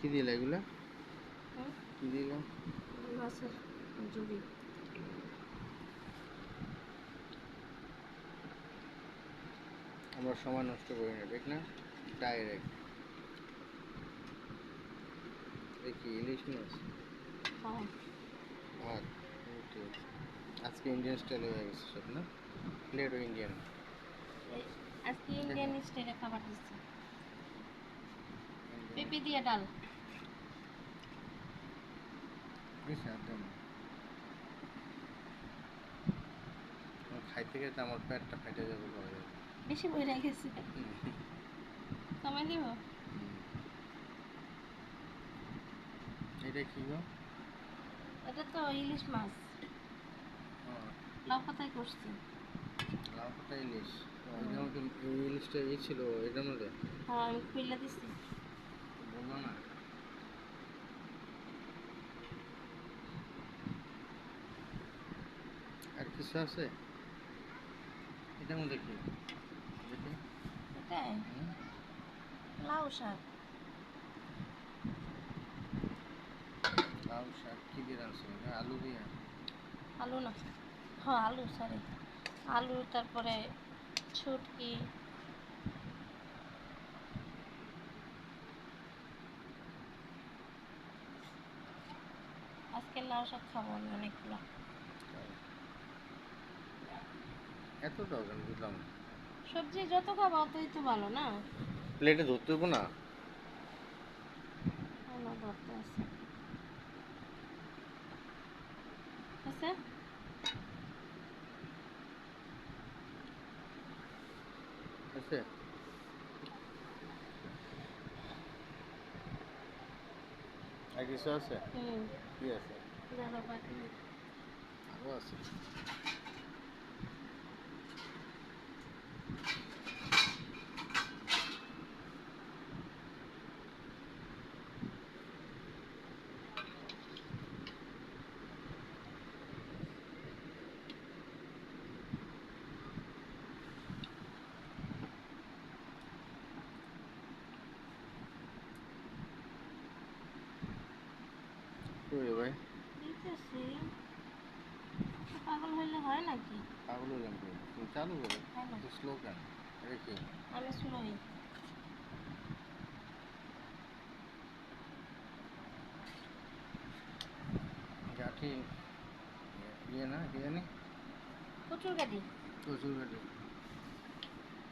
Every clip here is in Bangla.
কি দিলে এগুলা? হুম? কি দিলাম? মাছের ঝুড়ি। আমরা সময় নষ্ট করি না, ঠিক না? ডাইরেক্ট দেখি ইলিশ মাছ হ্যাঁ, ভাত রুটি। আজকে ইন্ডিয়ান স্টাইল হয়ে গেছে সব, না? প্লেটও ইন্ডিয়ান। আজকে ইন্ডিয়ান স্টাইলে খাবার দিচ্ছে। ইন্ডিয়ান পেঁপে দিয়ে ডাল। একদম খাইতে খাইতে আমার পেটটা ফেটে যাবে পরে। বেশি বইরা গেছে। সময় দিব। এটা কি গো? এটা তো ইলিশ মাছ, লাউ পাতায় করছি। লাউ পাতা ইলিশ? এটা আমাকে এই ইলিশটা ছিল এটার মধ্যে। হ্যাঁ, আমি খুইলা দিছি। বললো না? আর কিছু আছে এটার মধ্যে? কি দেখি। এটাই লাউ শাক। লাউ শাক কি দিয়ে রাখছো? আলু দিয়ে? আলু না, হ্যাঁ আলু, সরি, আলু, তারপরে ছুটকি। আজকে লাউ শাক খাবো আমি অনেকগুলো। এত দরকার বুঝলাম না। সবজি যত খাবো অতই তো ভালো, না? প্লেটে ধরতে হবো না? না, ধরতে আছে। আছে। আছে? আর কিছু আছে? কি আছে? দাঁড়াও, বাকি আরো আছে? কই ভাই? দিতেছি। পাগল হইলে হয় নাকি? পাগল হলাম কি? তুমি চালু করো। হয় না, স্লো কেন? এটা কি? আমি স্লোই। গাঠি ইয়ে না বিরিয়ানি? কচুর গাড়ি। কচুর গাঠি।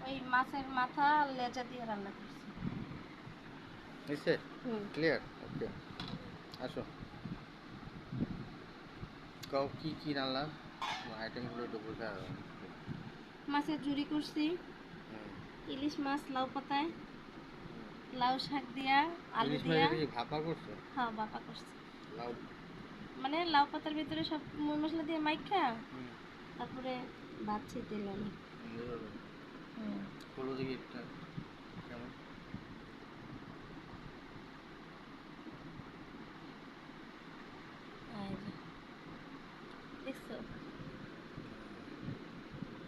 ওই মাছের মাথা আর লেজা দিয়ে রান্না করছি। নিচে? ক্লিয়ার? ওকে, আসো। কাউ কি কি রান্না আইটেমগুলো একটু বোঝা। মাছের ঝুড়ি করছি, ইলিশ মাছ লাউ পাতায়, লাউ শাক দিয়া, আলু ইলিশ দিয়া। মাছের কি ভাপা করছো? হ্যাঁ, বাপা করছি। লাউ? মানে লাউ পাতার ভিতরে সব মশলা দিয়ে মাইখা, তারপরে ভাজছি তেল আমি। হলো দেখি একটা কেমন। আর দেখছো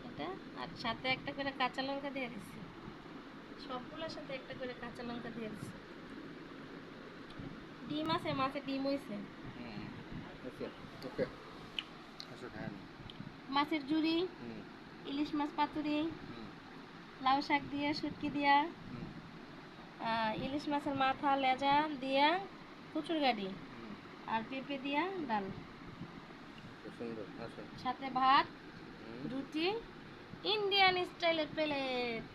এটা, আর সাথে একটা করে কাঁচা লঙ্কা দিয়ে দিচ্ছি। সবগুলোর সাথে একটা করে কাঁচা লঙ্কা দিয়ে দিচ্ছি। ডিম আছে, মাছে ডিম হইছে। ওকে ওকে, আসো খায় না। মাছের ঝুড়ি, ইলিশ মাছ পাতুরি, লাউ শাক দিয়া, শুটকি দিয়া, ইলিশ মাছের মাথা লেজা দিয়া কচুর গাড়ি, আর পেঁপে দিয়া ডাল, সুন্দর। আসো। সাথে ভাত, রুটি, ইন্ডিয়ান স্টাইলের প্লেট।